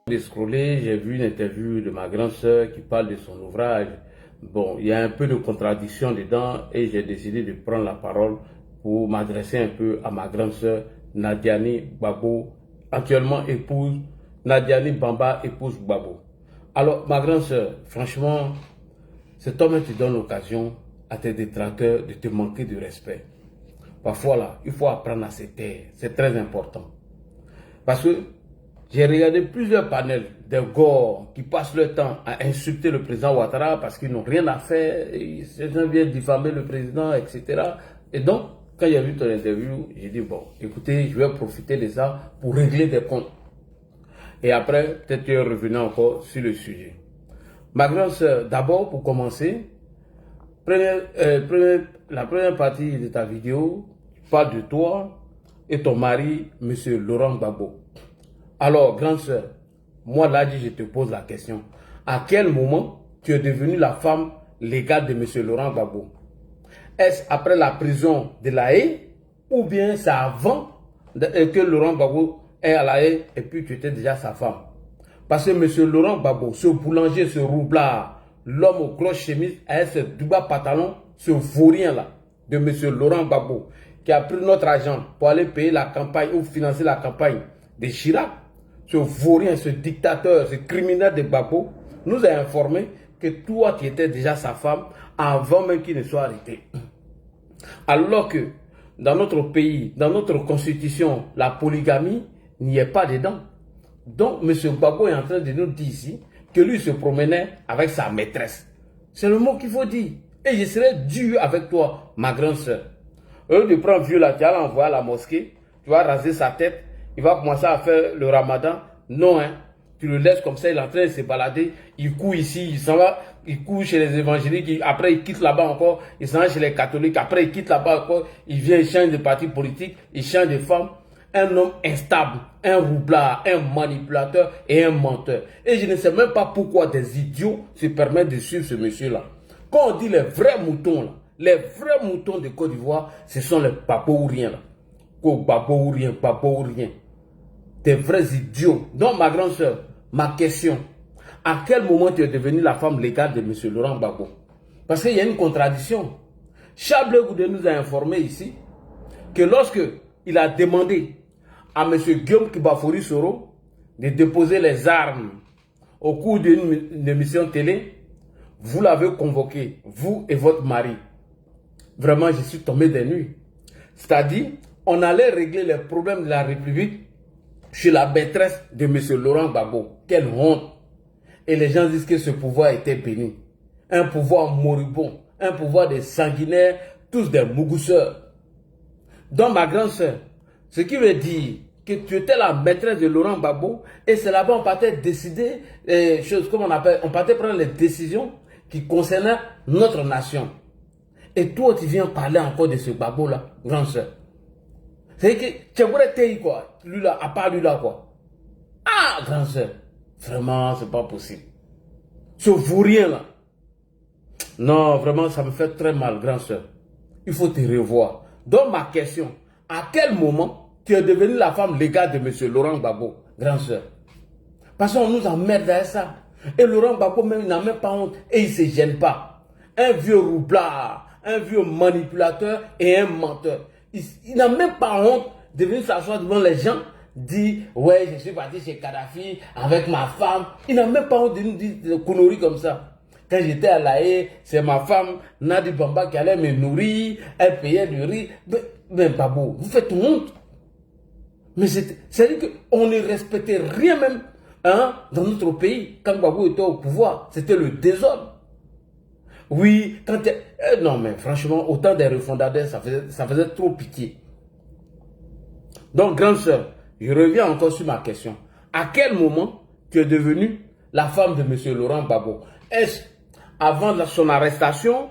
J'ai scrollé, j'ai vu une interview de ma grande sœur qui parle de son ouvrage. Bon, il y a un peu de contradiction dedans et j'ai décidé de prendre la parole pour m'adresser un peu à ma grande sœur Nadiani Babo, actuellement épouse, Nadiani Bamba, épouse Babo. Alors, ma grande sœur, franchement, cet homme te donne l'occasion à tes détracteurs de te manquer de respect. Parfois, là, il faut apprendre à se taire. C'est très important. Parce que j'ai regardé plusieurs panels de gars qui passent leur temps à insulter le président Ouattara parce qu'ils n'ont rien à faire. Ces gens viennent diffamer le président, etc. Et donc, quand j'ai vu ton interview, j'ai dit, bon, écoutez, je vais profiter de ça pour régler des comptes. Et après, peut-être tu es revenu encore sur le sujet. Ma grande sœur, d'abord, pour commencer, la première partie de ta vidéo parle de toi et ton mari, M. Laurent Gbagbo. Alors, grande sœur, moi là, je te pose la question. À quel moment tu es devenue la femme légale de M. Laurent Gbagbo? Est-ce après la prison de La Haye ou bien c'est avant que Laurent Gbagbo est à La Haye et puis tu étais déjà sa femme? Parce que M. Laurent Gbagbo, ce boulanger, ce roublard, l'homme aux grosses chemises, avec ce double pantalon, ce vaurien là, de M. Laurent Gbagbo, qui a pris notre argent pour aller payer la campagne ou financer la campagne de Chirac, ce vaurien, ce dictateur, ce criminel de Gbagbo, nous a informé que toi, tu étais déjà sa femme avant même qu'il ne soit arrêté. Alors que dans notre pays, dans notre constitution, la polygamie n'y est pas dedans. Donc, M. Gbagbo est en train de nous dire ici que lui se promenait avec sa maîtresse. C'est le mot qu'il faut dire. Et je serai dur avec toi, ma grande soeur. Au lieu de prendre vieux là, tu vas l'envoyer à la mosquée, tu vas raser sa tête, il va commencer à faire le ramadan. Non, hein. Tu le laisses comme ça, il est en train de se balader, il court ici, il s'en va, il court chez les évangéliques, après il quitte là-bas encore, il s'en va chez les catholiques, après il quitte là-bas encore, il vient, il change de parti politique, il change de femme. Un homme instable, un roublard, un manipulateur et un menteur. Et je ne sais même pas pourquoi des idiots se permettent de suivre ce monsieur-là. Quand on dit les vrais moutons, là, les vrais moutons de Côte d'Ivoire, ce sont les babos ou rien. Babos ou rien, babos ou rien. Des vrais idiots. Donc, ma grande soeur, ma question, à quel moment tu es devenue la femme légale de M. Laurent Gbagbo? Parce qu'il y a une contradiction. Charles Goudé nous a informé ici que lorsque il a demandé à M. Guillaume Kibafori Soro de déposer les armes au cours d'une émission télé, vous l'avez convoqué, vous et votre mari. Vraiment, je suis tombé des nues. C'est-à-dire, on allait régler les problèmes de la République chez la maîtresse de M. Laurent Gbagbo. Quelle honte! Et les gens disent que ce pouvoir était béni. Un pouvoir moribond, un pouvoir des sanguinaires, tous des mougousseurs. Donc, ma grande soeur, ce qui veut dire que tu étais la maîtresse de Laurent Gbagbo et c'est là-bas on partait décider les choses, comme on appelle, on partait prendre les décisions qui concernaient notre nation. Et toi, tu viens parler encore de ce Gbagbo-là, grande soeur. C'est que tu voudrais te quoi, lui là, à part lui là quoi. Ah, grande soeur, vraiment, c'est pas possible. Ce vaurien là. Non, vraiment, ça me fait très mal, grande soeur. Il faut te revoir. Donc, ma question, à quel moment tu es devenue la femme légale de M. Laurent Gbagbo, grande soeur? Parce qu'on nous emmerde à ça. Et Laurent Gbagbo même n'a même pas honte et il ne se gêne pas. Un vieux roublard, un vieux manipulateur et un menteur. Il n'a même pas honte de venir s'asseoir devant les gens, dire ouais, je suis parti chez Kadhafi avec ma femme. Il n'a même pas honte de nous dire des conneries comme ça. Quand j'étais à La Haye, c'est ma femme, Nadi Bamba, qui allait me nourrir, elle payait du riz. Mais Babo, vous faites honte. Mais c'est-à-dire qu'on ne respectait rien même hein, dans notre pays. Quand Babo était au pouvoir, c'était le désordre. Oui, quand non mais franchement, autant des refondateurs, ça faisait trop pitié. Donc, grande sœur, je reviens encore sur ma question. À quel moment tu es devenue la femme de M. Laurent Gbagbo? Est-ce avant son arrestation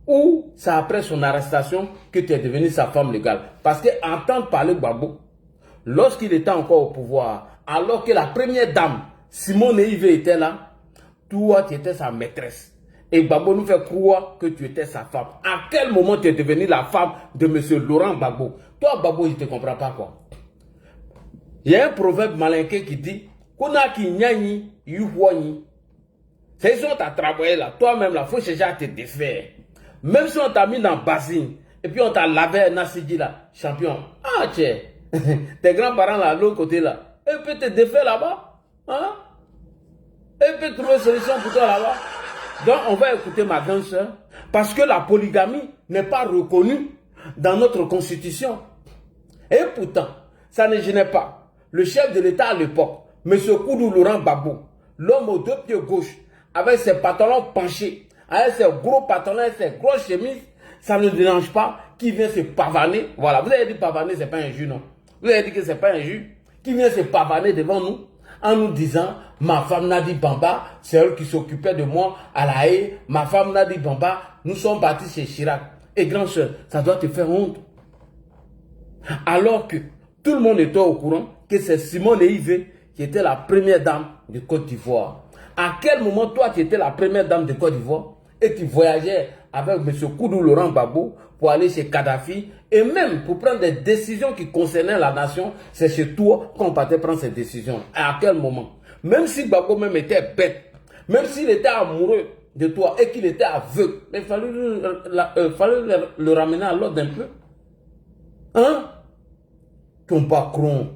ou c'est après son arrestation que tu es devenue sa femme légale? Parce qu'entendre parler Gbagbo, lorsqu'il était encore au pouvoir, alors que la première dame, Simone Veil était là, toi tu étais sa maîtresse. Et Gbagbo nous fait croire que tu étais sa femme. À quel moment tu es devenue la femme de M. Laurent Gbagbo? Toi, Gbagbo, je ne te comprends pas quoi. Il y a un proverbe malinqué qui dit Kuna ki nyani yuhuani. C'est si on t'a travaillé là, toi-même là, il faut chercher à te défaire. Même si on t'a mis dans le bassine, et puis on t'a lavé un acide là, champion. Ah tiens, tes grands-parents là, de l'autre côté là, ils peuvent te défaire là-bas. Hein? Ils peuvent trouver une solution pour toi là-bas. Donc on va écouter ma grande soeur, parce que la polygamie n'est pas reconnue dans notre constitution. Et pourtant, ça ne gênait pas le chef de l'État à l'époque, M. Koudou Laurent Gbagbo, l'homme aux deux pieds gauche, avec ses pantalons penchés, avec ses gros pantalons et ses grosses chemises, ça ne dérange pas qui vient se pavaner. Voilà, vous avez dit pavaner, c'est pas injure, non? Vous avez dit que c'est pas injure. Qui vient se pavaner devant nous en nous disant, ma femme Nadi Bamba, c'est elle qui s'occupait de moi à la haie. Ma femme Nadi Bamba, nous sommes partis chez Chirac. Et grand soeur, ça doit te faire honte. Alors que tout le monde était au courant que c'est Simone Yves qui était la première dame de Côte d'Ivoire. À quel moment toi tu étais la première dame de Côte d'Ivoire et tu voyageais avec M. Koudou Laurent Gbagbo pour aller chez Kadhafi et même pour prendre des décisions qui concernaient la nation, c'est chez toi qu'on partait prendre ces décisions. À quel moment? Même si Gbagbo même était bête, même s'il était amoureux de toi et qu'il était aveugle, mais il fallait le ramener à l'ordre un peu. Hein? Ton patron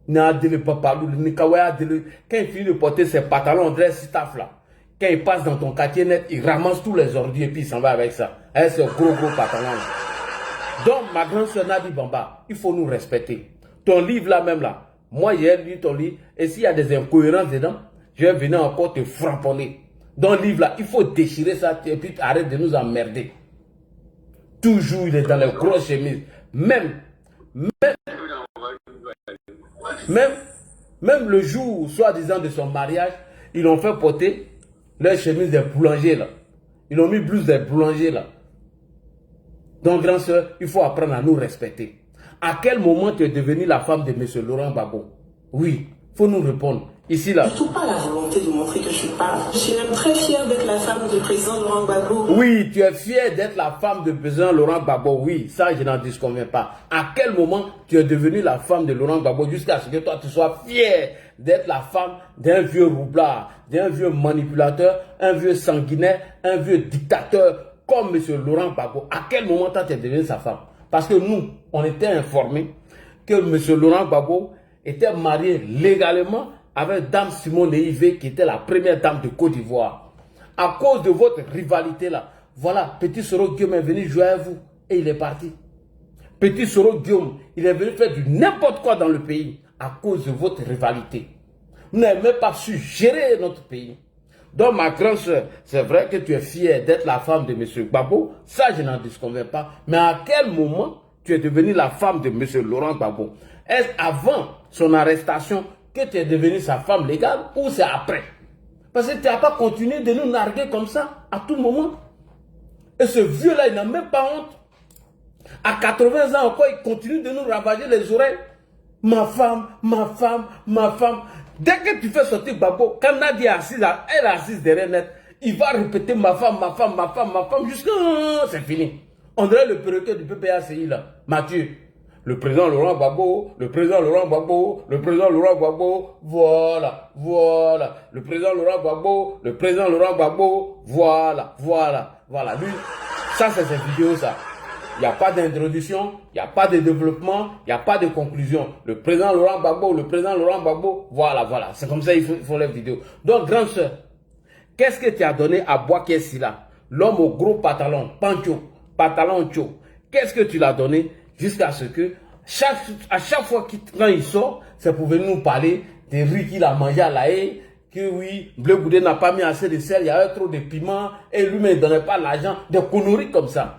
n'a dit le papa, quand il finit de porter ses pantalons, on dirait ce staff là. Quand il passe dans ton quartier net, il ramasse tous les ordures et puis il s'en va avec ça. Avec ce gros pantalon là. Donc, ma grande soeur Nadi Bamba, il faut nous respecter. Ton livre là même là, moi j'ai lu ton livre et s'il y a des incohérences dedans, je vais venir encore te frapponner. Dans le livre là, il faut déchirer ça et puis arrête de nous emmerder. Toujours il est dans les grosses chemises. Même le jour, soi-disant, de son mariage, ils l'ont fait porter leur chemise des boulangers là. Ils ont mis blouse des boulangers là. Donc, grand soeur, il faut apprendre à nous respecter. À quel moment tu es devenue la femme de M. Laurent Gbagbo? Oui, il faut nous répondre. Ici, là. Je n'ai tout pas la volonté de montrer que je suis pas. Je suis même très fière d'être la femme du président Laurent Gbagbo. Oui, tu es fière d'être la femme du président Laurent Gbagbo. Oui, ça, je n'en disconviens pas. À quel moment tu es devenue la femme de Laurent Gbagbo jusqu'à ce que toi, tu sois fière d'être la femme d'un vieux roublard, d'un vieux manipulateur, un vieux sanguinaire, un vieux dictateur comme M. Laurent Gbagbo? À quel moment toi, tu es devenue sa femme? Parce que nous, on était informés que M. Laurent Gbagbo était marié légalement avec Dame Simone Yves, qui était la première dame de Côte d'Ivoire. À cause de votre rivalité là, voilà, Petit Soro Guillaume est venu jouer à vous et il est parti. Petit Soro Guillaume, il est venu faire du n'importe quoi dans le pays à cause de votre rivalité. Vous n'avez même pas su gérer notre pays. Donc ma grande soeur, c'est vrai que tu es fière d'être la femme de M. Gbagbo, ça je n'en disconviens pas. Mais à quel moment tu es devenue la femme de M. Laurent Gbagbo? Est-ce avant son arrestation que tu es devenue sa femme légale ou c'est après? Parce que tu n'as pas continué de nous narguer comme ça à tout moment. Et ce vieux-là, il n'a même pas honte. À 80 ans encore, il continue de nous ravager les oreilles. Ma femme, ma femme, ma femme. Dès que tu fais sortir Gbagbo, quand Nadia est assise, elle est assise derrière net, il va répéter ma femme, ma femme, ma femme, ma femme, jusqu'à... C'est fini. On dirait le perroquet du PPACI là. Mathieu. Le président Laurent Gbagbo, le président Laurent Gbagbo, le président Laurent Gbagbo, voilà, voilà. Le président Laurent Gbagbo, le président Laurent Gbagbo, voilà, voilà, voilà. Lui, ça c'est ses vidéos ça. Il n'y a pas d'introduction, il n'y a pas de développement, il n'y a pas de conclusion. Le président Laurent Gbagbo, le président Laurent Gbagbo, voilà, voilà. C'est comme ça qu'il faut les vidéos. Donc, grande soeur, qu'est-ce que tu as donné à Bouaké là? L'homme au gros pantalon, pancho, pantalon cho. Qu'est-ce que tu l'as donné jusqu'à ce que, à chaque fois quand il sort, c'est pour venir nous parler des riz qu'il a mangé à la haie, que oui, Bleu Goudé n'a pas mis assez de sel, il y avait trop de piment, et lui-même ne donnait pas l'argent, des conneries comme ça.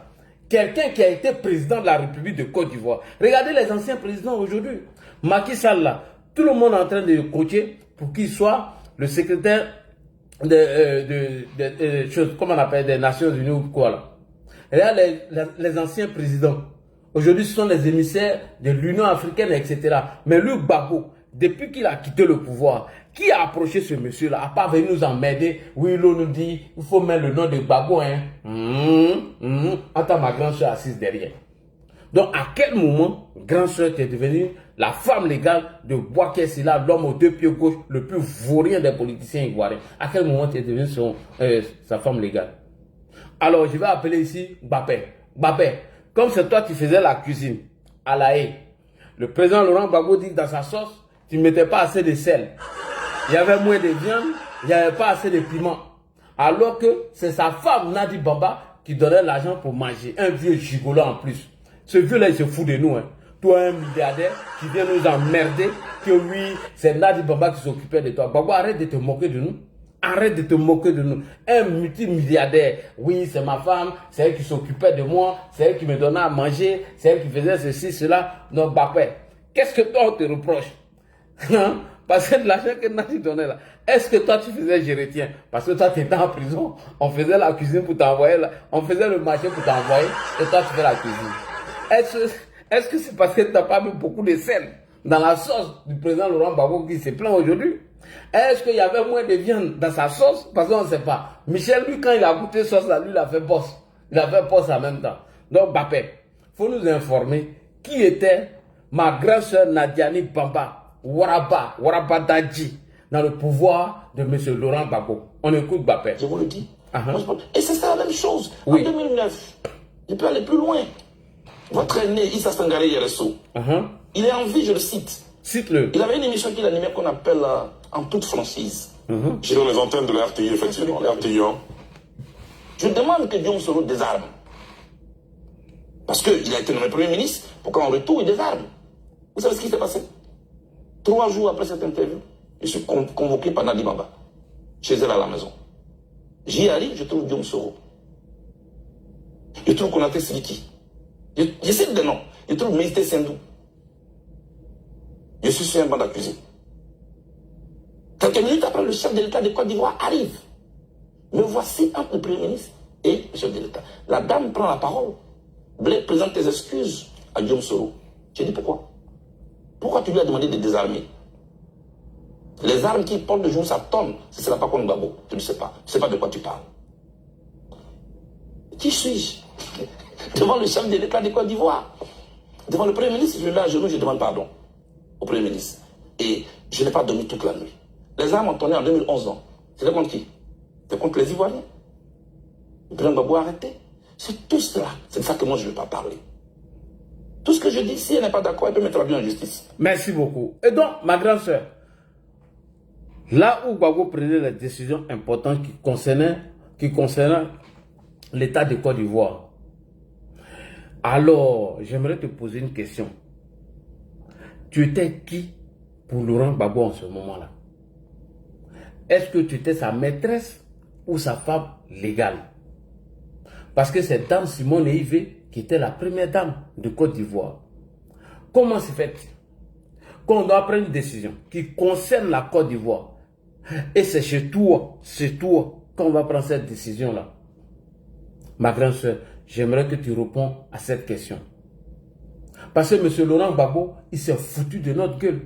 Quelqu'un qui a été président de la République de Côte d'Ivoire. Regardez les anciens présidents aujourd'hui. Macky Sall là, tout le monde est en train de le coacher pour qu'il soit le secrétaire comment on appelle, des Nations Unies ou quoi là. Regarde les anciens présidents. Aujourd'hui, ce sont les émissaires de l'Union africaine, etc. Mais lui, Gbagbo, depuis qu'il a quitté le pouvoir, qui a approché ce monsieur-là, à part venir nous emmerder? Oui, l'on nous dit, il faut mettre le nom de Gbagbo, hein. Attends, ma grande soeur assise derrière. Donc, à quel moment, grande soeur, tu es devenue la femme légale de Bouaké Silla, l'homme aux 2 pieds gauche, le plus vaurien des politiciens ivoiriens. À quel moment tu es devenu sa femme légale? Alors, je vais appeler ici Mbappé. Mbappé, comme c'est toi qui faisais la cuisine à La Haye, le président Laurent Gbagbo dit que dans sa sauce, tu ne mettais pas assez de sel. Il y avait moins de viande, il n'y avait pas assez de piment. Alors que c'est sa femme, Nadi Bamba, qui donnait l'argent pour manger. Un vieux gigolo en plus. Ce vieux-là, il se fout de nous. Hein. Toi, un milliardaire qui vient nous emmerder, que oui, c'est Nadi Bamba qui s'occupait de toi. Gbagbo, arrête de te moquer de nous. Arrête de te moquer de nous. Un multimilliardaire, oui, c'est ma femme, c'est elle qui s'occupait de moi, c'est elle qui me donnait à manger, c'est elle qui faisait ceci, cela. Donc, Mbappé, qu'est-ce que toi on te reproche? Hein? Parce que l'argent que Nadi donnait là, est-ce que toi tu faisais je retiens? Parce que toi tu étais en prison, on faisait la cuisine pour t'envoyer là, on faisait le marché pour t'envoyer, et toi tu fais la cuisine. Est-ce que c'est parce que tu n'as pas mis beaucoup de sel dans la sauce du président Laurent Gbagbo qui s'est plaint aujourd'hui? Est-ce qu'il y avait moins de viande dans sa sauce? Parce qu'on ne sait pas. Michel, lui, quand il a goûté sauce là, lui, il a fait boss. Il a fait boss en même temps. Donc, Mbappé, il faut nous informer qui était ma grand-sœur Nadiani Bamba, Waraba Dadji, dans le pouvoir de M. Laurent Gbagbo. On écoute Mbappé. Je vous le dis. Uh-huh. Et c'est ça la même chose. Oui. En 2009, je peux aller plus loin. Votre aîné, Issa Sangaré Yereso, il est en vie, je le cite. Cite-le. Il avait une émission qu'il animait qu'on appelle En toute franchise. Sur les antennes de la RTI, effectivement. RTI 1. Je demande que Diom Soro désarme. Parce qu'il a été nommé Premier ministre pour qu'en retour, il désarme. Vous savez ce qui s'est passé? 3 jours après cette interview, je suis convoqué par Nadi Bamba, chez elle à la maison. J'y arrive, je trouve Diom Soro. Je trouve Konaté Siliki. Je cite des noms. Je trouve Méité Sendou. Je suis sur un banc d'accusé. Quelques minutes après, le chef de l'État de Côte d'Ivoire arrive. Me voici entre le Premier ministre et le chef de l'État. La dame prend la parole. Blé, présente tes excuses à Diom Soro. J'ai dit pourquoi? Pourquoi tu lui as demandé de désarmer? Les armes qui portent de jour, ça tombe. Ce ne sera pas contre Gbagbo. Tu ne sais pas. Tu ne sais pas de quoi tu parles. Qui suis-je? Devant le chef de l'État de Côte d'Ivoire. Devant le Premier ministre, je me mets à genoux, je demande pardon au Premier ministre. Et je n'ai pas dormi toute la nuit. Les armes ont tourné en 2011 ans. C'était contre qui? C'était contre les Ivoiriens. Le président Gbagbo a arrêté. C'est tout cela. C'est de ça que moi je ne veux pas parler. Tout ce que je dis, si elle n'est pas d'accord, elle peut me traduire en justice. Merci beaucoup. Et donc, ma grande soeur, là où Gbagbo prenait les décisions importantes qui concernaient l'État de Côte d'Ivoire, alors, j'aimerais te poser une question. Tu étais qui pour Laurent Gbagbo en ce moment-là? Est-ce que tu étais sa maîtresse ou sa femme légale? Parce que c'est Dame Simone Ivé qui était la première dame de Côte d'Ivoire. Comment se fait-il qu'on doit prendre une décision qui concerne la Côte d'Ivoire et c'est chez toi qu'on va prendre cette décision-là? Ma grande soeur, j'aimerais que tu réponds à cette question. Parce que M. Laurent Gbagbo, il s'est foutu de notre gueule.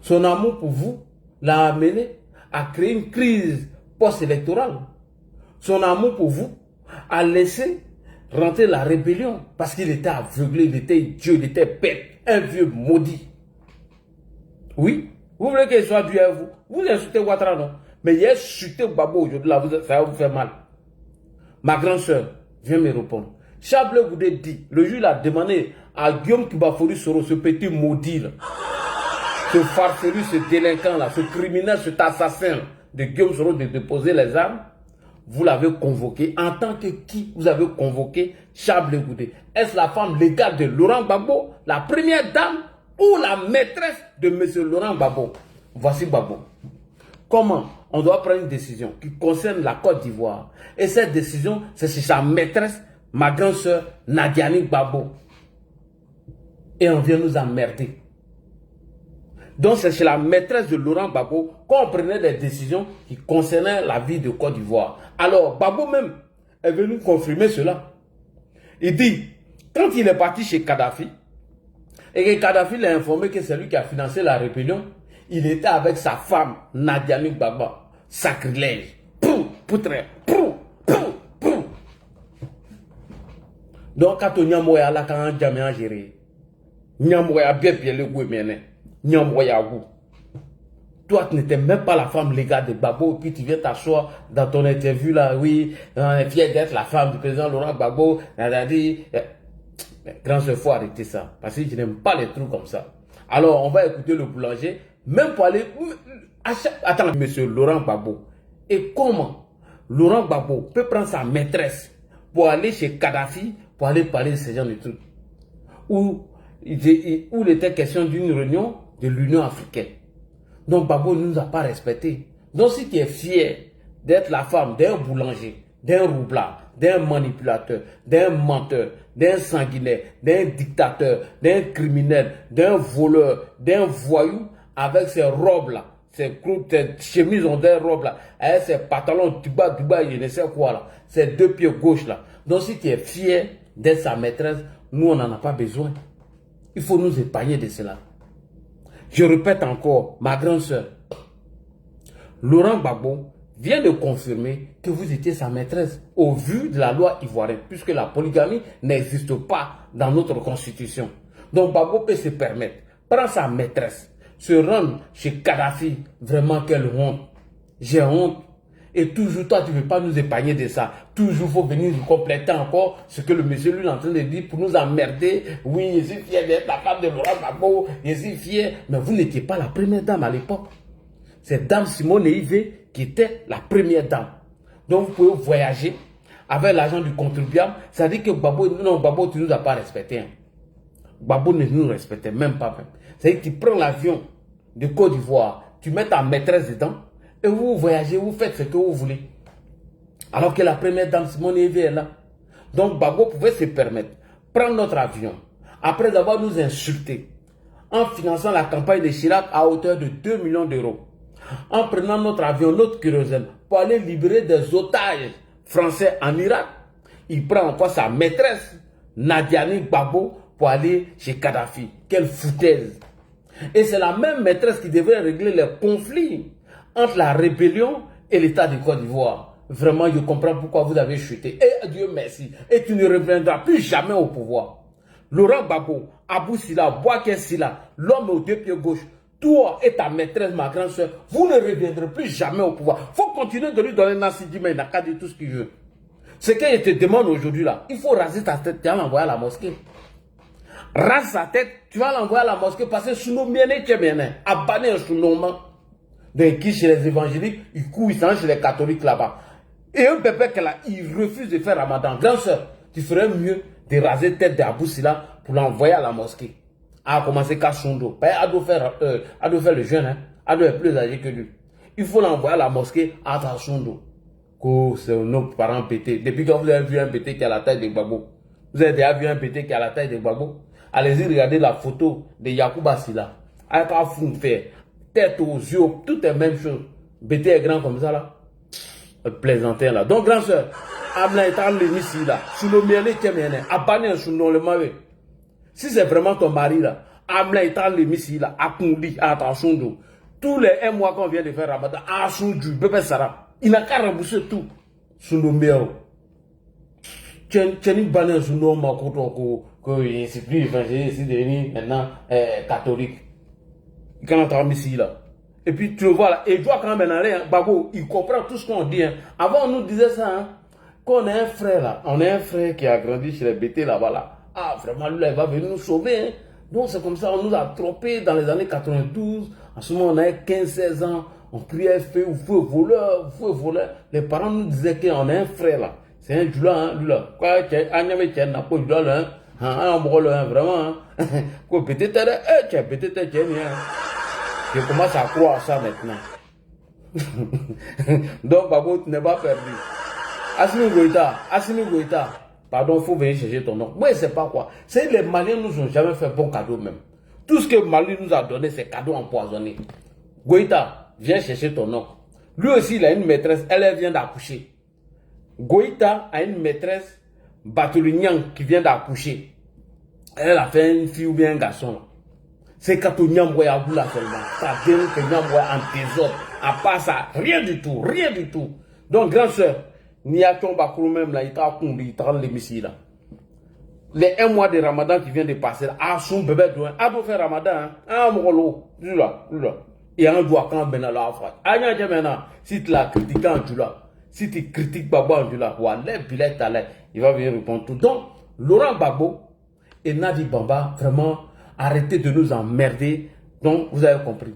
Son amour pour vous l'a amené à créer une crise post-électorale. Son amour pour vous a laissé rentrer la rébellion parce qu'il était aveuglé, il était idiot, il était bête, un vieux maudit. Oui, vous voulez qu'il soit dû à vous. Vous insultez Ouattara, non? Mais il a insulté Gbagbo aujourd'hui, là, ça va vous faire mal. Ma grande soeur, viens me répondre. Chablé Goudé dit, le juge a demandé à Guillaume Kibafouri Soro, ce petit maudit là, ce farfelu, ce délinquant là, ce criminel, cet assassin de Guillaume Soro de déposer les armes. Vous l'avez convoqué. En tant que qui vous avez convoqué Chablé Goudé? Est-ce la femme légale de Laurent Gbagbo, la première dame ou la maîtresse de M. Laurent Gbagbo? Voici Gbagbo. Comment on doit prendre une décision qui concerne la Côte d'Ivoire? Et cette décision, c'est sur sa maîtresse, ma grande soeur Nadiani Gbagbo. Et on vient nous emmerder. Donc c'est chez la maîtresse de Laurent Gbagbo qu'on prenait des décisions qui concernaient la vie de Côte d'Ivoire. Alors Gbagbo même est venu confirmer cela. Il dit, quand il est parti chez Kadhafi, et que Kadhafi l'a informé que c'est lui qui a financé la rébellion, il était avec sa femme Nadiani Gbagbo. Sacrilège. Poutre. Donc quand on y a moya là quand on a géré. Nyamboya bien bien le goût mene. Nyamboya goût. Toi, tu n'étais même pas la femme légale de Gbagbo, puis tu viens t'asseoir dans ton interview là, oui, on est fier d'être la femme du président Laurent Gbagbo. Grand sœur, faut arrêter ça, parce que je n'aime pas les trucs comme ça. Alors, on va écouter le boulanger, même pour aller... Attends, monsieur Laurent Gbagbo. Et comment Laurent Gbagbo peut prendre sa maîtresse pour aller chez Kadhafi, pour aller parler de ce genre de trucs, où il était question d'une réunion de l'Union africaine. Donc Gbagbo ne nous a pas respectés. Donc si tu es fier d'être la femme d'un boulanger, d'un roublard, d'un manipulateur, d'un menteur, d'un sanguinaire, d'un dictateur, d'un criminel, d'un voleur, d'un voyou, avec ces robes-là, ces chemises en des robes-là, avec ces pantalons du bas, je ne sais quoi là, ces deux pieds gauche-là. Donc si tu es fier d'être sa maîtresse, nous on n'en a pas besoin. Il faut nous épargner de cela. Je répète encore, ma grande sœur, Laurent Gbagbo vient de confirmer que vous étiez sa maîtresse au vu de la loi ivoirienne, puisque la polygamie n'existe pas dans notre constitution. Donc Gbagbo peut se permettre, prendre sa maîtresse, se rendre chez Kadhafi. Vraiment, quelle honte. J'ai honte. Et toujours, toi, tu ne veux pas nous épargner de ça. Toujours, il faut venir nous compléter encore ce que le monsieur lui est en train de dire pour nous emmerder. Oui, je suis fier d'être la femme de Laurent Gbagbo. Je suis fier. Mais vous n'étiez pas la première dame à l'époque. C'est Dame Simone Ivé qui était la première dame. Donc, vous pouvez voyager avec l'argent du contribuable. Ça dit que Gbagbo, non, Gbagbo, tu ne nous as pas respecté. Hein. Gbagbo ne nous respectait même pas. C'est-à-dire que tu prends l'avion de Côte d'Ivoire, tu mets ta maîtresse dedans. Et vous voyagez, vous faites ce que vous voulez. Alors que la première dame Simone Ivé est là. Donc Gbagbo pouvait se permettre prendre notre avion après avoir nous insulté en finançant la campagne de Chirac à hauteur de 2 millions d'euros. En prenant notre avion, notre kérosène pour aller libérer des otages français en Irak. Il prend encore sa maîtresse Nadiani Gbagbo pour aller chez Kadhafi. Quelle foutaise. Et c'est la même maîtresse qui devrait régler les conflits entre la rébellion et l'État de Côte d'Ivoire. Vraiment, je comprends pourquoi vous avez chuté. Et Dieu merci. Et tu ne reviendras plus jamais au pouvoir. Laurent Gbagbo, Abou Sila, Bouaké Sila, l'homme aux deux pieds gauche, toi et ta maîtresse, ma grande soeur, vous ne reviendrez plus jamais au pouvoir. Il faut continuer de lui donner Nassi Dima, il n'a qu'à dire tout ce qu'il veut. Ce que je te demande aujourd'hui là, il faut raser ta tête, tu vas l'envoyer à la mosquée. Rase sa tête, tu vas l'envoyer à la mosquée parce que sous nos miens, tu es bien, abonné sous nos mains. Donc, qui chez les évangéliques, il court, il s'en chez les catholiques là-bas. Et un bébé qu'elle a, il refuse de faire Ramadan. Grand soeur, tu ferais mieux de raser la tête d'Abou Sila pour l'envoyer à la mosquée. A commencé qu'à son dos. Elle doit faire le jeûne, hein. Elle doit être plus âgée que lui. Il faut l'envoyer à la mosquée à son dos. Que c'est nos parents pétés. Depuis quand vous avez vu un pété qui a la taille de Gbagbo? Vous avez déjà vu un pété qui a la taille de Gbagbo? Allez-y, regardez la photo de Yacouba Sila. Elle a fou faire. Tête aux yeux, tout est même chose. Bété est grand comme ça là. Plaisantin là. Donc, grand soeur, Amla est en l'émission là. Sous le miel, tu es bien. Abonné sous le mauvais. Si c'est vraiment ton mari là, Amla est en l'émission là. Akundi, attention d'eau. Tous les 1 mois qu'on vient de faire Ramadan, à son du bébé Sarah. Il n'a qu'à rembourser tout. Sous le miel. Tu es une banane sous le makoto que c'est plus évangéliste, c'est devenu maintenant catholique. Quand on t'a mis ici là. Et puis tu le vois là, et tu vois quand même aller, hein, Gbagbo, il comprend tout ce qu'on dit. Hein. Avant on nous disait ça, hein, qu'on a un frère là, on a un frère qui a grandi chez les BT là-bas là. Ah vraiment lui là, il va venir nous sauver. Hein. Donc c'est comme ça, on nous a trompés dans les années 92. En ce moment on avait 15-16 ans, on criait feu voleur, feu voleur. Les parents nous disaient qu'on a un frère là. C'est un Djoula, hein, lui là. Quoi, tu as un pas Djoula là, hein. Un rôle, hein, vraiment. Hein. Quoi, peut-être, je commence à croire ça maintenant. Donc, Gbagbo, tu n'es pas perdu. Assimi Goïta, pardon, il faut venir chercher ton nom. Moi, je ne sais pas quoi. C'est les Maliens nous ont jamais fait bon cadeau même. Tout ce que Mali nous a donné, c'est cadeau empoisonné. Goïta, viens chercher ton nom. Lui aussi, il a une maîtresse, elle vient d'accoucher. Goïta a une maîtresse, Batoulignan, qui vient d'accoucher. Elle a fait une fille ou bien un garçon. C'est quand on Nyamboya Boula seulement. Ça vient que Nyamboya en désordre. À part ça, rien du tout, rien du tout. Donc, grand soeur, n'y a ton bakoulou même là, il t'a conduit, il t'a l'émission là. les 1 mois de Ramadan qui vient de passer, à son bébé doit faire Ramadan, ah mon là. Et un doigt quand ben la afra. Anya jamena, si tu l'as critiqué en Djoula, si tu critiques Babo en Djoula, il va venir répondre tout. Donc, Laurent Gbagbo et Nadi Bamba, vraiment, arrêtez de nous emmerder. Donc, vous avez compris.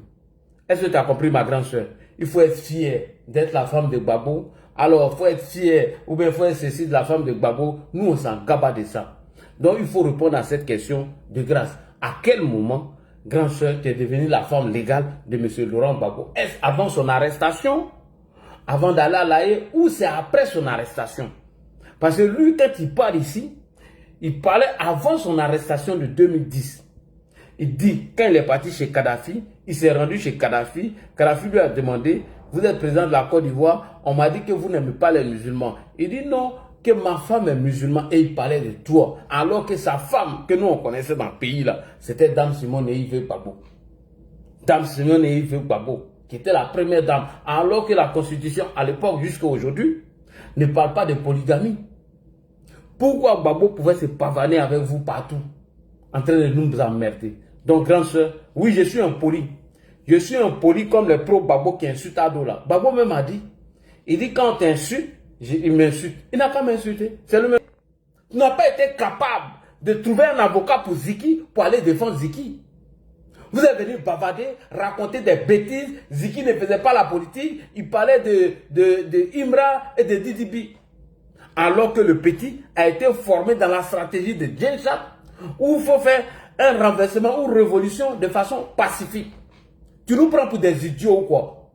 Est-ce que tu as compris, ma grande soeur? Il faut être fier d'être la femme de Gbagbo. Alors, il faut être fier, ou bien il faut être ceci de la femme de Gbagbo. Nous, on s'en gabat de ça. Donc, il faut répondre à cette question de grâce. À quel moment, grande soeur, tu es devenue la femme légale de M. Laurent Gbagbo? Est-ce avant son arrestation? Avant d'aller à l'AE? Ou c'est après son arrestation? Parce que lui, quand il parle ici, il parlait avant son arrestation de 2010. Il dit, quand il est parti chez Kadhafi, il s'est rendu chez Kadhafi. Kadhafi lui a demandé, vous êtes président de la Côte d'Ivoire, on m'a dit que vous n'aimez pas les musulmans. Il dit non, que ma femme est musulmane. Et il parlait de toi. Alors que sa femme, que nous on connaissait dans le pays là, c'était Dame Simone Yves Gbagbo. Dame Simone Yves Gbagbo, qui était la première dame. Alors que la Constitution, à l'époque jusqu'à aujourd'hui, ne parle pas de polygamie. Pourquoi Gbagbo pouvait se pavaner avec vous partout, en train de nous emmerder? Donc, grande soeur, oui, je suis un poli. Je suis un poli comme le pro-Gbagbo qui insulte Ado là. Gbagbo même a dit, il dit quand tu insultes, il m'insulte. Il n'a pas m'insulté. C'est le même. Tu n'as pas été capable de trouver un avocat pour Ziki, pour aller défendre Ziki. Vous êtes venu bavarder, raconter des bêtises. Ziki ne faisait pas la politique. Il parlait de Imra et de Didibi. Alors que le petit a été formé dans la stratégie de Djenchak, où il faut faire un renversement ou révolution de façon pacifique. Tu nous prends pour des idiots ou quoi?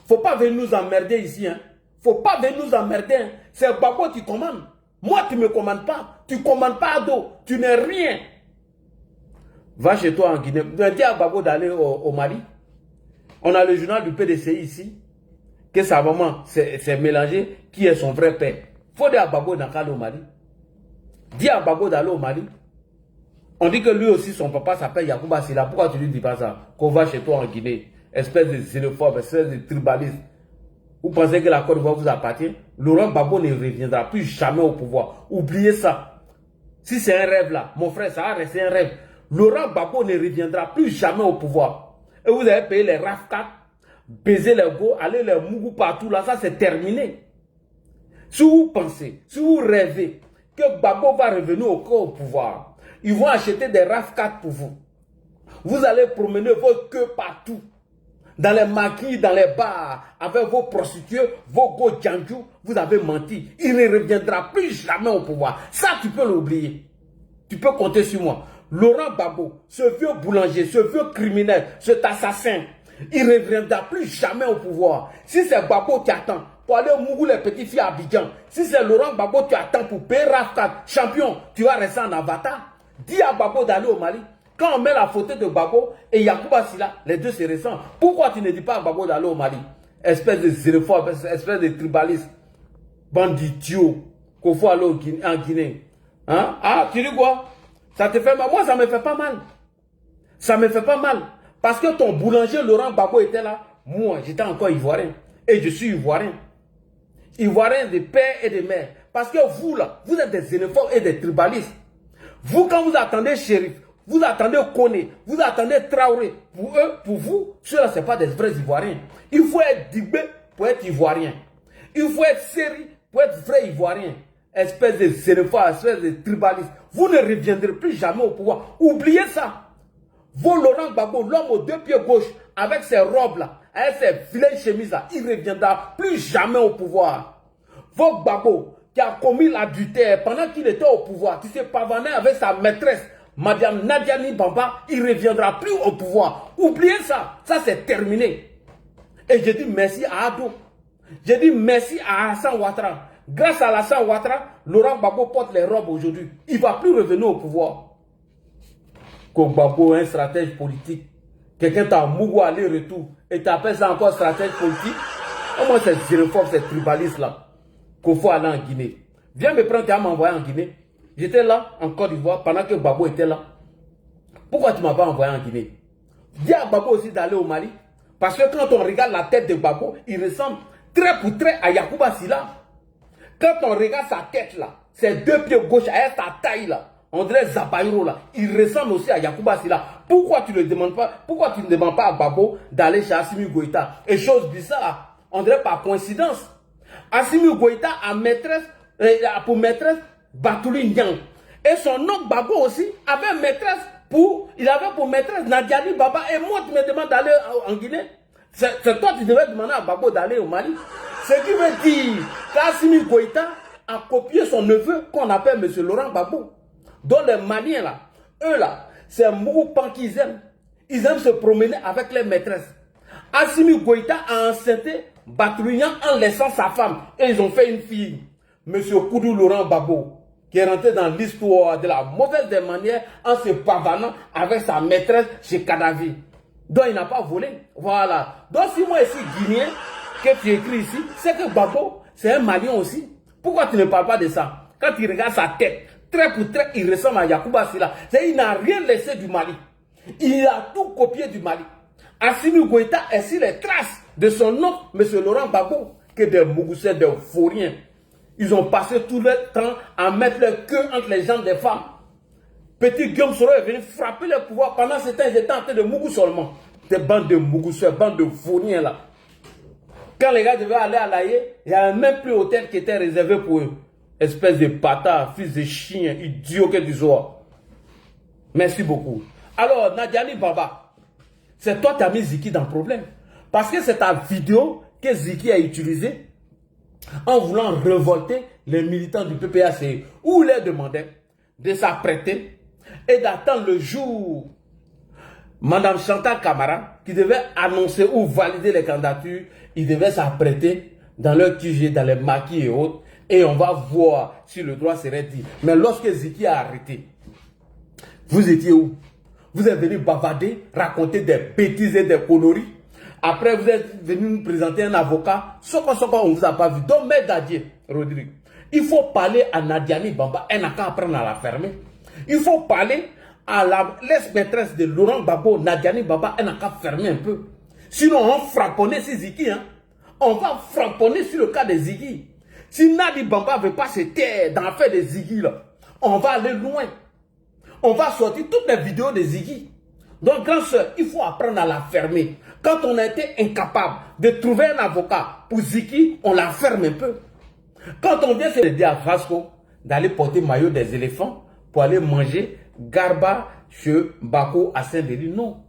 Faut pas venir nous emmerder ici. Hein. Faut pas venir nous emmerder. Hein. C'est Gbagbo qui commande. Moi, tu ne me commandes pas. Tu ne commandes pas Ado. Tu n'es rien. Va chez toi en Guinée. Dis à Gbagbo d'aller au Mali. On a le journal du PDCI ici. Que sa maman s'est mélangé. Qui est son vrai père? Faut dire à Gbagbo d'aller au Mali. Dis à Gbagbo d'aller au Mali. On dit que lui aussi, son papa s'appelle Yacouba Silla. Pourquoi tu lui dis pas ça? Qu'on va chez toi en Guinée. Espèce de xénophobe, espèce de tribaliste. Vous pensez que la Côte d'Ivoire vous appartient? Laurent Gbagbo ne reviendra plus jamais au pouvoir. Oubliez ça. Si c'est un rêve là, mon frère, ça va rester un rêve. Laurent Gbagbo ne reviendra plus jamais au pouvoir. Et vous avez payé les RAF4, baiser les go, aller les mougou partout là, ça c'est terminé. Si vous pensez, si vous rêvez que Gbagbo va revenir au pouvoir, ils vont acheter des RAF4 pour vous. Vous allez promener vos queues partout. Dans les maquis, dans les bars, avec vos prostituées, vos go djandjou, vous avez menti. Il ne reviendra plus jamais au pouvoir. Ça, tu peux l'oublier. Tu peux compter sur moi. Laurent Gbagbo, ce vieux boulanger, ce vieux criminel, cet assassin, il ne reviendra plus jamais au pouvoir. Si c'est Gbagbo qui attend pour aller mougou les petites filles à Abidjan, si c'est Laurent Gbagbo qui attend pour payer RAF4, champion, tu vas rester en avatar. Dis à Gbagbo d'aller au Mali. Quand on met la photo de Gbagbo et Yacouba Silla, les deux se ressemblent. Pourquoi tu ne dis pas à Gbagbo d'aller au Mali? Espèce de xénophobe, espèce de tribaliste, banditio, qu'il faut aller en Guinée. Hein? Ah, tu dis quoi? Ça te fait mal? Moi, ça me fait pas mal. Ça me fait pas mal. Parce que ton boulanger Laurent Gbagbo était là. Moi, j'étais encore ivoirien. Et je suis ivoirien. Ivoirien de père et de mère. Parce que vous, là, vous êtes des xénophobes et des tribalistes. Vous, quand vous attendez shérif, vous attendez Koné, vous attendez Traoré. Pour eux, pour vous, ceux-là, ce n'est pas des vrais Ivoiriens. Il faut être Dibé pour être Ivoirien. Il faut être Séri pour être vrai Ivoirien. Espèce de xénophobe, espèce de tribaliste. Vous ne reviendrez plus jamais au pouvoir. Oubliez ça. Vos Laurent Gbagbo, l'homme aux deux pieds gauche, avec ses robes-là, avec ses vilaines chemises-là, il ne reviendra plus jamais au pouvoir. Vos Gbagbo, qui a commis l'adultère pendant qu'il était au pouvoir, qui s'est pavané avec sa maîtresse, Madame Nadiani Bamba, il ne reviendra plus au pouvoir. Oubliez ça. Ça, c'est terminé. Et je dis merci à Ado. Je dis merci à Hassan Ouattara. Grâce à Hassan Ouattara, Laurent Gbagbo porte les robes aujourd'hui. Il ne va plus revenir au pouvoir. Comme Gbagbo, un stratège politique. Quelqu'un t'a mougou aller-retour. Et t'appelles ça encore stratège politique. Comment c'est xénophobe, c'est tribaliste là? Qu'il faut aller en Guinée. Viens me prendre, tu vas m'envoyer en Guinée. J'étais là, en Côte d'Ivoire, pendant que Gbagbo était là. Pourquoi tu ne m'as pas envoyé en Guinée? Dis à Gbagbo aussi d'aller au Mali. Parce que quand on regarde la tête de Gbagbo, il ressemble très pour très à Yacouba Silla. Quand on regarde sa tête là, ses deux pieds gauche, avec sa taille là, on dirait Zabayro là, il ressemble aussi à Yacouba Silla. Pourquoi tu ne demandes pas, pourquoi tu ne demandes pas à Babo d'aller chez Assimi Goïta? Et chose bizarre, on dirait par coïncidence, Assimi Goïta a pour maîtresse Batouli Nyang. Et son oncle Babo aussi avait il avait pour maîtresse Nadiani Baba. Et moi, tu me demandes d'aller en Guinée. C'est toi qui devais demander à Babo d'aller au Mali. Ce qui veut dire qu'Assimi Goïta a copié son neveu qu'on appelle M. Laurent Gbagbo. Donc les Maliens là, eux là, c'est Mouroupan qu'ils aiment. Ils aiment se promener avec les maîtresses. Assimi Goïta a enceinté Batouli en laissant sa femme. Et ils ont fait une fille. M. Koudou Laurent Gbagbo, qui est rentré dans l'histoire de la mauvaise des manières en se pavanant avec sa maîtresse chez Kadhafi. Donc il n'a pas volé. Voilà. Donc si moi ici, Guinéen, que tu écris ici, c'est que Gbagbo, c'est un Malien aussi. Pourquoi tu ne parles pas de ça? Quand tu regardes sa tête, trait pour trait, il ressemble à Yacouba Silla. Il n'a rien laissé du Mali. Il a tout copié du Mali. Assimi Goïta est sur les traces de son oncle, M. Laurent Gbagbo, que des Mougoussais, des Vauriens. Ils ont passé tout leur temps à mettre leur queue entre les jambes des femmes. Petit Guillaume Soro est venu frapper le pouvoir. Pendant ce temps, ils étaient en train de Mougou seulement. Des bandes de Mougoussais, bandes de Vauriens là. Quand les gars devaient aller à l'Aïe, il n'y avait même plus hôtel qui était réservé pour eux. Espèce de bâtard, fils de chien, idiot que tu sois. Merci beaucoup. Alors, Nadiani Baba, c'est toi qui as mis Ziki dans le problème. Parce que c'est ta vidéo que Ziki a utilisée en voulant révolter les militants du PPAC, où il leur demandait de s'apprêter et d'attendre le jour. Madame Chantal Camara, qui devait annoncer ou valider les candidatures, il devait s'apprêter dans leur QG, dans les maquis et autres, et on va voir si le droit serait dit. Mais lorsque Ziki a arrêté, vous étiez où? Vous êtes venu bavarder, raconter des bêtises et des conneries. Après, vous êtes venu nous présenter un avocat. Soko, on ne vous a pas vu. Donc, Maître Dadier, Rodrigue, il faut parler à Nadiani Bamba. Elle n'a qu'à apprendre à la fermer. Il faut parler à la l'ex-maîtresse de Laurent Gbagbo, Nadiani Bamba. Elle n'a qu'à fermer un peu. Sinon, on frapponnait sur Ziki. Hein? On va frapponner sur le cas de Ziki. Si Nadi Bamba ne veut pas se taire dans l'affaire de Ziki, là, on va aller loin. On va sortir toutes les vidéos de Ziki. Donc, grand soeur, il faut apprendre à la fermer. Quand on a été incapable de trouver un avocat pour Ziki, on la ferme un peu. Quand on vient se dire à Vasco d'aller porter maillot des éléphants pour aller manger Garba chez Bako à Saint-Denis, non.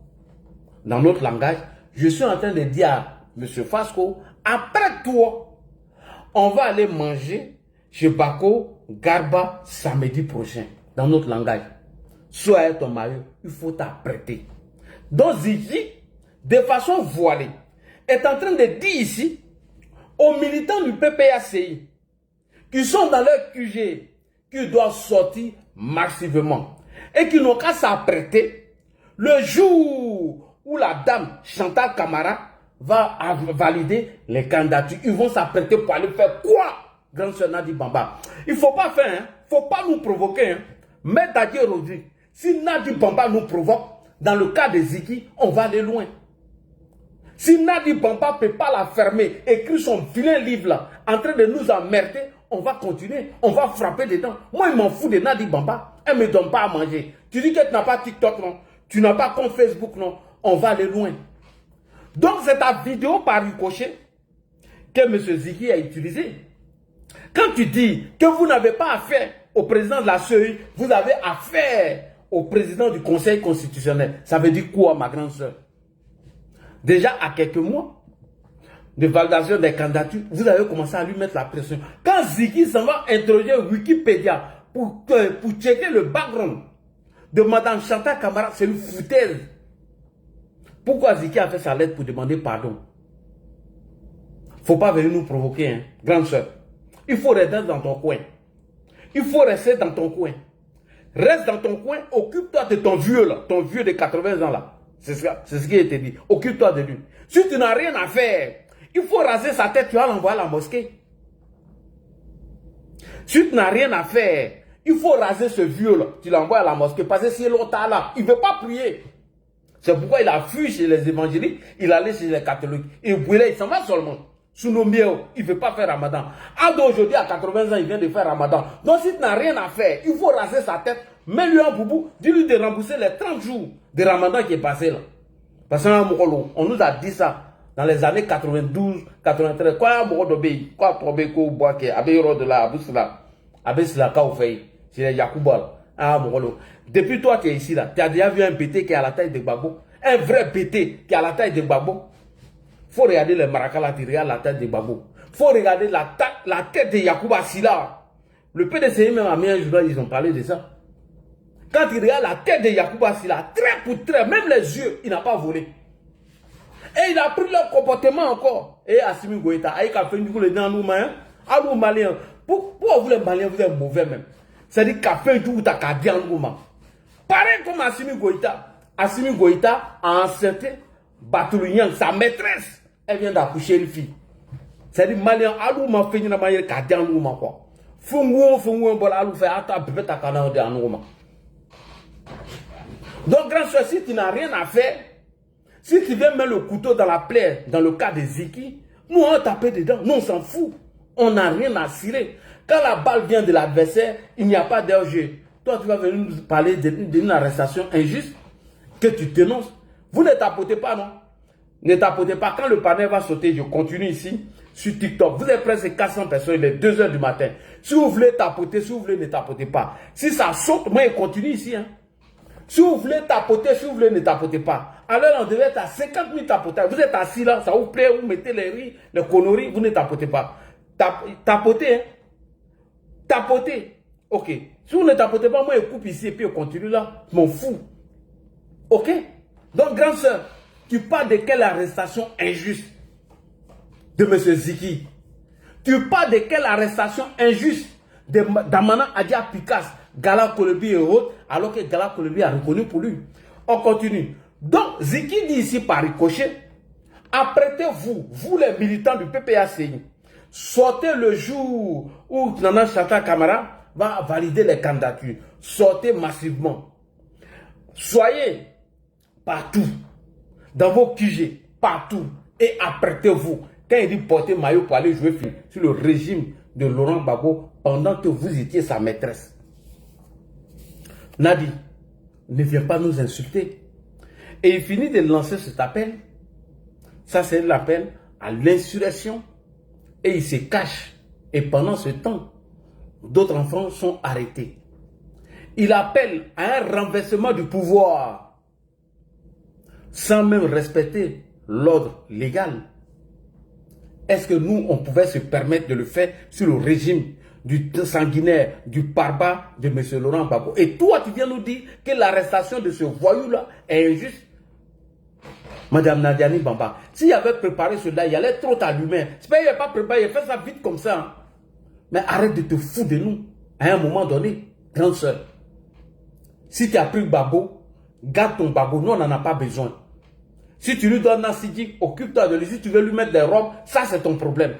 Dans notre langage, je suis en train de dire à M. Fasco, après toi, on va aller manger chez Bako Garba samedi prochain. Dans notre langage. Sois ton maillot, il faut t'apprêter. Donc Ziki, de façon voilée, est en train de dire ici aux militants du PPACI qui sont dans leur QG, qui doivent sortir massivement et qui n'ont qu'à s'apprêter le jour où la dame Chantal Camara va valider les candidatures. Ils vont s'apprêter pour aller faire quoi? Grande sœur Nadi Bamba. Il ne faut pas faire, hein? Il ne faut pas nous provoquer. Hein? Mais Dadier Rodrigue, si Nadi Bamba nous provoque, dans le cas de Ziki, on va aller loin. Si Nadi Bamba ne peut pas la fermer, écrire son vilain livre là, en train de nous emmerder, on va continuer, on va frapper dedans. Moi, je m'en fous de Nadi Bamba. Elle ne me donne pas à manger. Tu dis que tu n'as pas TikTok, non? Tu n'as pas compte Facebook, non? On va aller loin. Donc, c'est ta vidéo par ricochet que M. Ziki a utilisée. Quand tu dis que vous n'avez pas affaire au président de la CEI, vous avez affaire au président du Conseil constitutionnel. Ça veut dire quoi, ma grande soeur? Déjà, à quelques mois de validation des candidatures, vous avez commencé à lui mettre la pression. Quand Ziki s'en va interroger Wikipédia pour checker le background de Mme Chantal Camara, c'est une foutaise. Pourquoi Ziki a fait sa lettre pour demander pardon? Il ne faut pas venir nous provoquer, hein, grande soeur. Il faut rester dans ton coin. Il faut rester dans ton coin. Reste dans ton coin, occupe-toi de ton vieux là, ton vieux de 80 ans là. C'est ce qui a été dit. Occupe-toi de lui. Si tu n'as rien à faire, il faut raser sa tête, tu vas l'envoyer à la mosquée. Si tu n'as rien à faire, il faut raser ce vieux là, tu l'envoies à la mosquée. Parce que si l'autre là, il ne veut pas prier. C'est pourquoi il a fui chez les évangéliques, il allait chez les catholiques. Et brûlait, il s'en va seulement. Sous nos mieux, il ne veut pas faire Ramadan. Ado aujourd'hui à 80 ans, il vient de faire Ramadan. Donc si tu n'as rien à faire, il faut raser sa tête Mets-lui un boubou, dis-lui de rembourser les 30 jours de Ramadan qui est passé là. Parce qu'on nous a dit ça dans les années 92, 93. Quoi, quoi, Probeko, Boake, Abeyro de la Abousla, Abesla Kaoufei, c'est Yakoubal. Ah, Mongolo. Depuis toi, tu es ici là, tu as déjà vu un BT qui est à la taille de Gbagbo. Un vrai BT qui est à la taille de Gbagbo. Faut regarder les Maracala, tu regardes la tête de Gbagbo. Faut regarder la tête de Yacouba Silla. Le PDCI même a mis un journal, ils ont parlé de ça. Quand il regarde la tête de Yacouba Silla, trait pour trait, même les yeux, il n'a pas volé. Et il a pris leur comportement encore. Et Assimi Goïta, Aïka fait du coup les dents nous Maliens. Pourquoi vous les Maliens, vous êtes mauvais même? C'est-à-dire qu'a fait du coup ta cardian nous. Pareil comme Assimi Goïta. Assimi Goïta a enceinté Batoulou, sa maîtresse. Elle vient d'accoucher une fille. C'est-à-dire Malien, Alou m'a fait une manière cardian nous quoi. Fungou, bon, Alou fait attends, bébé ta canard de Anouma. Donc, grand soeur, si tu n'as rien à faire, si tu viens mettre le couteau dans la plaie, dans le cas de Ziki, nous on tape dedans, nous on s'en fout. On n'a rien à cirer. Quand la balle vient de l'adversaire, il n'y a pas d'enjeu. Toi, tu vas venir nous parler d'une arrestation injuste que tu dénonces. Vous ne tapotez pas, non? Ne tapotez pas. Quand le panel va sauter, je continue ici sur TikTok. Vous êtes presque 400 personnes, il est 2 h du matin. Si vous voulez tapoter, si vous voulez, ne tapotez pas. Si ça saute, moi, je continue ici. Hein. Si vous voulez tapoter, si vous voulez, ne tapotez pas. Alors, on devait être à 50 000 tapotages. Vous êtes assis là, ça vous plaît, vous mettez les riz, les conneries, vous ne tapotez pas. Tapotez, hein. Tapotez. Ok. Si vous ne tapotez pas, moi, je coupe ici et puis je continue là. Je m'en fous. Ok. Donc, grande soeur, tu parles de quelle arrestation injuste de M. Ziki? Tu parles de quelle arrestation injuste d'Amana Adia Pikas, Gala Kolebi et autres, alors que Gala Kolebi a reconnu pour lui. On continue. Donc, Ziki dit ici par ricochet, apprêtez-vous, vous les militants du PPACI, sortez le jour où Nana Chata Kamara va valider les candidatures. Sortez massivement. Soyez partout, dans vos QG, partout, et apprêtez-vous. Quand il dit porter maillot pour aller jouer sur le régime de Laurent Gbagbo pendant que vous étiez sa maîtresse. Nadi, ne viens pas nous insulter. Et il finit de lancer cet appel. Ça, c'est l'appel à l'insurrection. Et il se cache. Et pendant ce temps, d'autres enfants sont arrêtés. Il appelle à un renversement du pouvoir sans même respecter l'ordre légal. Est-ce que nous, on pouvait se permettre de le faire sur le régime du sanguinaire, du parba de M. Laurent Gbagbo? Et toi, tu viens nous dire que l'arrestation de ce voyou-là est injuste? Madame Nadiani Bamba, s'il avait préparé cela, il allait trop t'allumer. C'est pas qu'il n'a pas préparé, il a fait ça vite comme ça. Hein. Mais arrête de te foutre de nous. À un moment donné, grande soeur, si tu as pris le Gbagbo, garde ton Gbagbo, nous on n'en a pas besoin. Si tu lui donnes un Sidi, occupe-toi de lui. Si tu veux lui mettre des robes, ça c'est ton problème.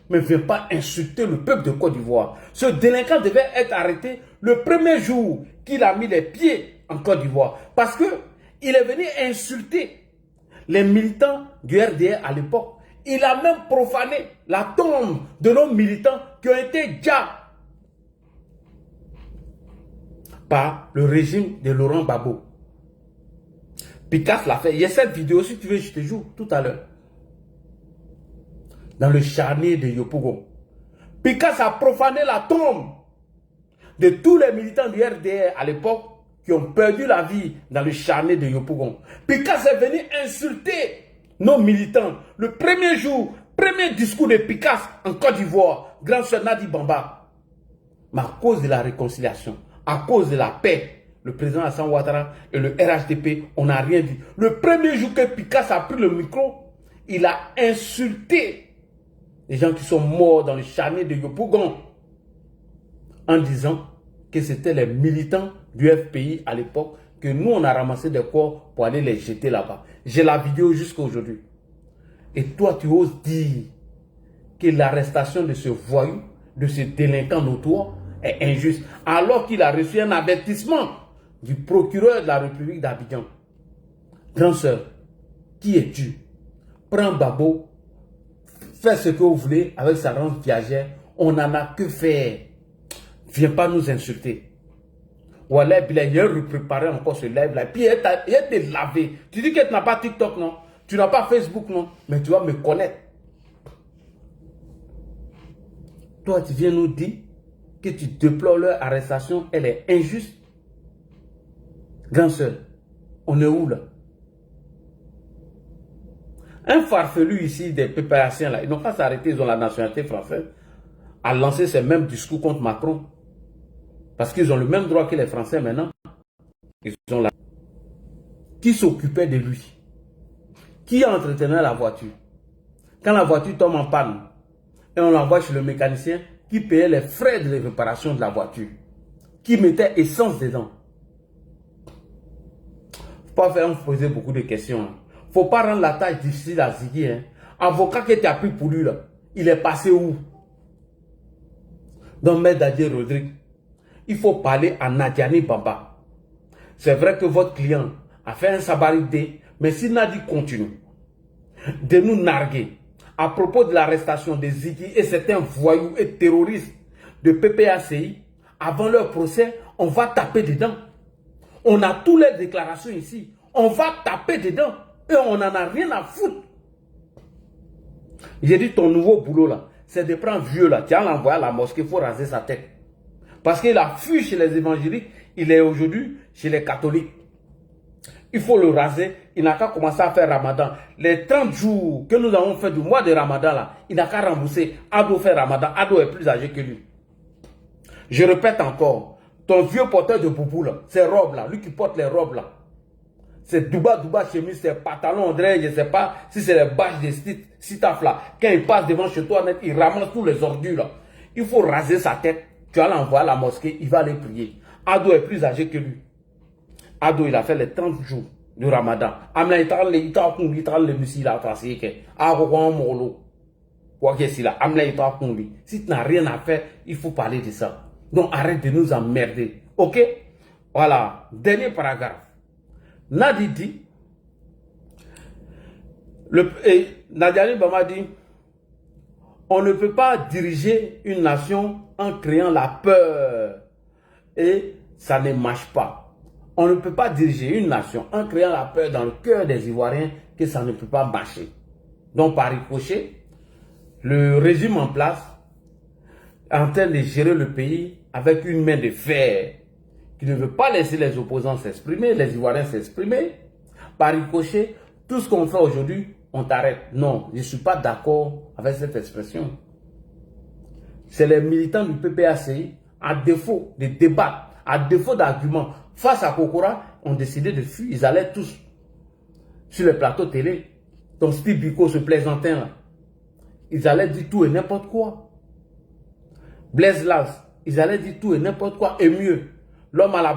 Mais ne viens pas insulter le peuple de Côte d'Ivoire. Ce délinquant devait être arrêté le premier jour qu'il a mis les pieds en Côte d'Ivoire. Parce qu'il est venu insulter les militants du RDR à l'époque. Il a même profané la tombe de nos militants qui ont été déjà par le régime de Laurent Gbagbo. Picasse l'a fait. Il y a cette vidéo, si tu veux, je te joue tout à l'heure. Dans le charnier de Yopougon. Picasse a profané la tombe de tous les militants du RDR à l'époque qui ont perdu la vie dans le charnier de Yopougon. Picasse est venu insulter nos militants. Le premier jour, premier discours de Picasse en Côte d'Ivoire, grand sœur Nadi Bamba. Mais à cause de la réconciliation, à cause de la paix, le président Hassan Ouattara et le RHDP, on n'a rien dit. Le premier jour que Picasse a pris le micro, il a insulté les gens qui sont morts dans le charnier de Yopougon en disant que c'était les militants du FPI à l'époque, que nous on a ramassé des corps pour aller les jeter là-bas. J'ai la vidéo jusqu'à aujourd'hui. Et toi tu oses dire que l'arrestation de ce voyou, de ce délinquant notoire est injuste, alors qu'il a reçu un avertissement du procureur de la République d'Abidjan. Grand sœur, qui es-tu? Prends Gbagbo, fais ce que vous voulez avec sa rente viagère, on n'en a que faire. Viens pas nous insulter. Voilà, puis il a repréparé encore ce live-là. Puis il est lavé. Tu dis que tu n'as pas TikTok, non? Tu n'as pas Facebook, non? Mais tu vas me connaître. Toi, tu viens nous dire que tu déplores leur arrestation, elle est injuste. Grand sœur, on est où là? Un farfelu ici des PPAciens là, ils n'ont pas s'arrêter, ils ont la nationalité française, à lancer ces mêmes discours contre Macron. Parce qu'ils ont le même droit que les Français maintenant. Ils ont la... Qui s'occupait de lui? Qui entretenait la voiture? Quand la voiture tombe en panne, et on l'envoie chez le mécanicien, qui payait les frais de réparation de la voiture? Qui mettait essence dedans? Il ne faut pas poser beaucoup de questions. Hein. Faut pas rendre la tâche difficile à Ziggy. Hein. Avocat qui t'a pris pour lui, là, il est passé où? Donc, Maître Dadje Rodrigue, il faut parler à Nadiani Bamba. C'est vrai que votre client a fait un sabarité, mais si Nadi continue de nous narguer à propos de l'arrestation de Ziggy et certains voyous et terroristes de PPACI, avant leur procès, on va taper dedans. On a toutes les déclarations ici. On va taper dedans. Et on n'en a rien à foutre. J'ai dit, ton nouveau boulot là, c'est de prendre vieux là. Tu as l'envoyé à la mosquée, il faut raser sa tête. Parce qu'il a fui chez les évangéliques, il est aujourd'hui chez les catholiques. Il faut le raser. Il n'a qu'à commencer à faire Ramadan. Les 30 jours que nous avons fait du mois de Ramadan là, il n'a qu'à rembourser. Ado fait Ramadan. Ado est plus âgé que lui. Je répète encore, ton vieux porteur de boubou là, ces robes là, lui qui porte les robes là, c'est Douba chemise, c'est pantalon, on dirait, je ne sais pas si c'est les bâches de Sitaf là. Quand il passe devant chez toi, il ramasse tous les ordures là. Il faut raser sa tête. Tu vas l'envoyer à la mosquée, il va aller prier. Ado est plus âgé que lui. Ado, il a fait les 30 jours du Ramadan. Amna il t'a le monsieur là, tracé que. Aro molo. Si tu n'as rien à faire, il faut parler de ça. Donc arrête de nous emmerder. Ok? Voilà. Dernier paragraphe. Nadi dit, Nadiani Bama dit, on ne peut pas diriger une nation en créant la peur. Et ça ne marche pas. On ne peut pas diriger une nation en créant la peur dans le cœur des Ivoiriens, que ça ne peut pas marcher. Donc par ricochet, le régime en place est en train de gérer le pays avec une main de fer, qui ne veut pas laisser les opposants s'exprimer, les Ivoiriens s'exprimer. Par ricochet, tout ce qu'on fait aujourd'hui, on t'arrête. Non, je ne suis pas d'accord avec cette expression. C'est les militants du PPACI, à défaut de débat, à défaut d'arguments, face à Kokora, ont décidé de fuir. Ils allaient tous sur les plateaux télé. Donc Steve Biko se plaisantait là. Ils allaient dire tout et n'importe quoi. Blaise Las, ils allaient dire tout et n'importe quoi et mieux. L'homme à la